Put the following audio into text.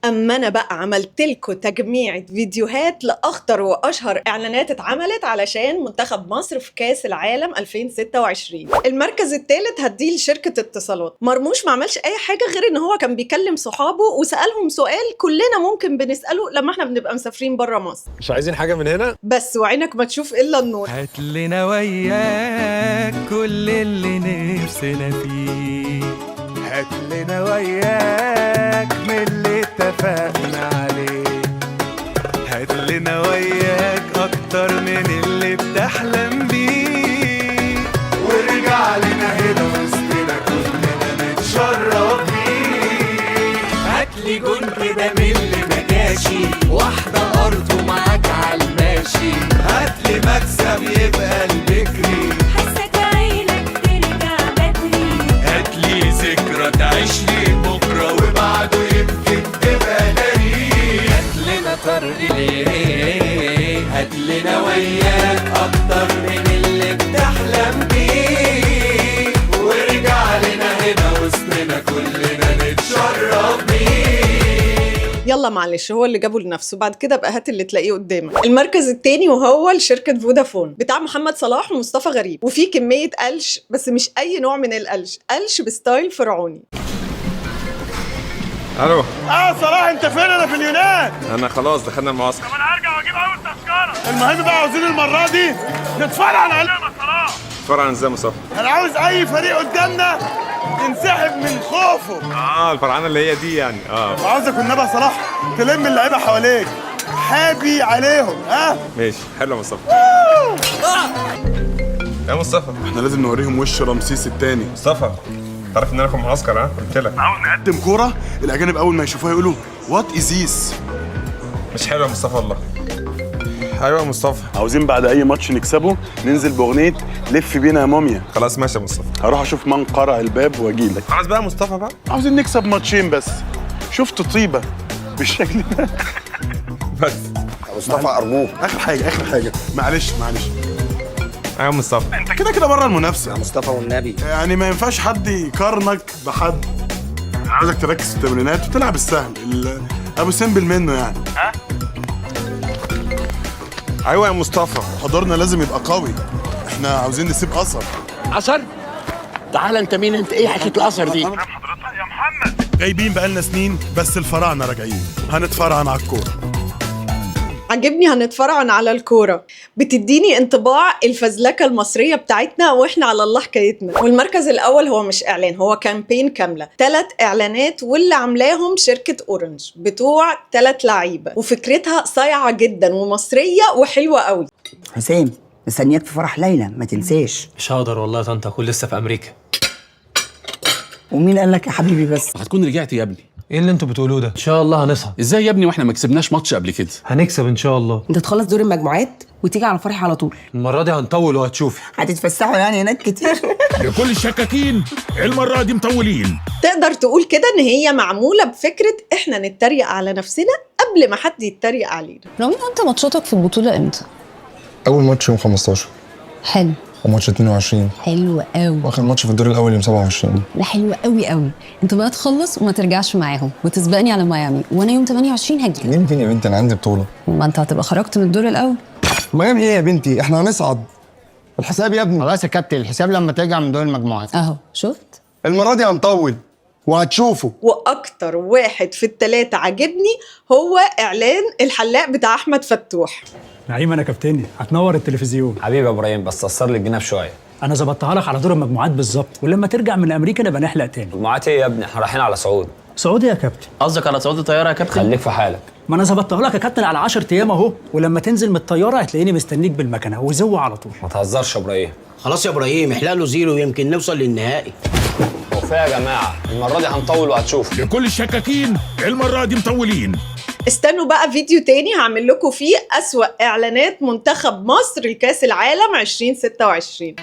اما انا بقى عملت لكم تجميعة فيديوهات لاخطر واشهر اعلانات اتعملت علشان منتخب مصر في كاس العالم 2026. المركز الثالث هديه لشركة اتصالات. مرموش ما عملش اي حاجة غير ان هو كان بيكلم صحابه وسألهم سؤال كلنا ممكن بنسأله لما احنا بنبقى مسافرين بره مصر. مش عايزين حاجة من هنا؟ بس وعينك ما تشوف الا النور. هات لنا وياك كل اللي نفسنا فيه، هات لنا وياك من اللي اتفقنا عليه، هات لنا وياك اكتر من اللي بتحلم بيه، وارجع لنا هنا وسطنا كلنا نتشرف بيه. هاتلي جون كده من اللي ما جاشي، واحدة أرض ومعاك عالماشي، هاتلي مكسب يبقى البكري، حسك عينك ترجع بدري، هاتلي ذكرى تعيش لي بكرة وبعده يمكن تبقى دليل، هاتلنا طرق ليه، هاتلنا وياك أكتر من اللي بتحلم بيه، وارجع لنا هنا وسطنا كلنا نتشرف بيه. يلا معلش هو اللي جابه لنفسه، بعد كده بقى هات اللي تلاقيه قدامك. المركز الثاني وهو لشركة فودافون بتاع محمد صلاح ومصطفى غريب، وفي كمية قلش، بس مش أي نوع من القلش، قلش بستايل فرعوني. الو صلاح انت فين؟ انا في اليونان. انا خلاص دخلنا المعسكر. طب انا هرجع واجيب اول تذكره. المهم بقى عاوزين المره دي نتفرع علينا صلاح. فرع ازاي يا مصطفى؟ انا عاوز اي فريق قدامنا ينسحب من خوفه. الفرعانه اللي هي دي يعني. وعاوزك والنبي صلاح تلم اللعيبه حواليك، حابي عليهم. ماشي حلو يا مصطفى. يا مصطفى احنا لازم نوريهم وش رمسيس الثاني. مصطفى تعرف ان انا في معسكر؟ قلت لك عاوز نقدم كوره الاجانب اول ما يشوفوها يقولوا وات از ذيس. مش حلو يا مصطفى والله. ايوه يا مصطفى، عاوزين بعد اي ماتش نكسبه ننزل باغنيه لف بينا يا موميا. خلاص ماشي يا مصطفى. هروح اشوف من قرع الباب واجيلك. خلاص بقى يا مصطفى بقى. عاوزين نكسب ماتشين بس. شفت طيبه بالشكل ده. بس مصطفى ارجوك اخر حاجه معلش ايوه يا مصطفى. انت كده بره المنافسه يا مصطفى والنبي، يعني ما ينفعش حد يقارنك بحد. عايزك تركز في التمرينات وتلعب السهل ابو سمبل منه يعني. ايوه يا مصطفى. حضورنا لازم يبقى قوي، احنا عاوزين نسيب اثر. اثر؟ تعال انت مين انت؟ ايه حكايه الاثر دي؟ حضرتك يا محمد جايبين بقالنا سنين بس الفراعنه راجعين، هنتفرعن على الكوره. عجبني هنتفرعن على الكورة، بتديني انطباع الفزلكة المصرية بتاعتنا واحنا على الله حكايتنا. والمركز الأول هو مش إعلان، هو كامبين كاملة، 3 إعلانات واللي عاملاهم شركة أورنج بتوع 3 لعيبة، وفكرتها صايعة جدا ومصرية وحلوة قوي. حسين مستنياك في فرح ليلى ما تنساش. مش هقدر والله يا طنط، اكون لسه في امريكا. ومين قال لك يا حبيبي بس؟ هتكون رجعت يا ابني. ايه اللي انتوا بتقولوه ده؟ ان شاء الله هنصعد. ازاي يا ابني واحنا ما كسبناش ماتش قبل كده؟ هنكسب ان شاء الله. انت تخلص دور المجموعات وتيجي على فرح على طول. المره دي هنطول وهتشوفي. هتتفسحوا يعني هناك كتير. لكل الشكاكين المره دي مطولين. تقدر تقول كده ان هي معمولة بفكرة احنا نتريق على نفسنا قبل ما حد يتريق علينا. رامي انت ماتشاتك في البطوله امتى؟ اول ماتش يوم 15، حلو، وماتش 22 حلو قوي، واخر ماتش في الدور الاول يوم 27. ده حلو قوي قوي. انت بقى تخلص وما ترجعش معاهم وتسبقني على ميامي، وانا يوم 28 هجي. مين فين يا بنتي؟ انا عندي بطوله. ما انت هتبقى خرجت من الدور الاول. ميامي ايه يا بنتي؟ احنا هنصعد. الحساب يا ابني. خلاص يا كابتن، الحساب لما ترجع من دور المجموعات. اهو شفت؟ المره دي هنطول وهتشوفوا. واكتر واحد في ال3 عجبني هو اعلان الحلاق بتاع احمد فتوح. نعيم انا كابتني، هتنور التلفزيون حبيبي يا ابراهيم، بس قصر لي الجناب شويه. انا ظبطتها لك على دور المجموعات بالظبط، ولما ترجع من امريكا نبقى نحلق تاني. مجموعات ايه يا ابني؟ احنا رايحين على سعود. سعودي يا كابتن؟ قصدك على سعود الطياره يا كابتن؟ خليك في حالك. ما انا ظبطتها لك يا كابتن على 10 ايام اهو، ولما تنزل من الطياره هتلاقيني مستنيك بالمكنه وزوه على طول. ما تهزرش يا ابراهيم. خلاص يا ابراهيم، احلق له 0 يمكن نوصل للنهائي. وفاء يا جماعه، المره دي هنطول وهتشوف. لكل الشكاكين المره دي مطولين. استنوا بقى فيديو تاني هعمل لكم فيه أسوأ إعلانات منتخب مصر لكاس العالم 2026.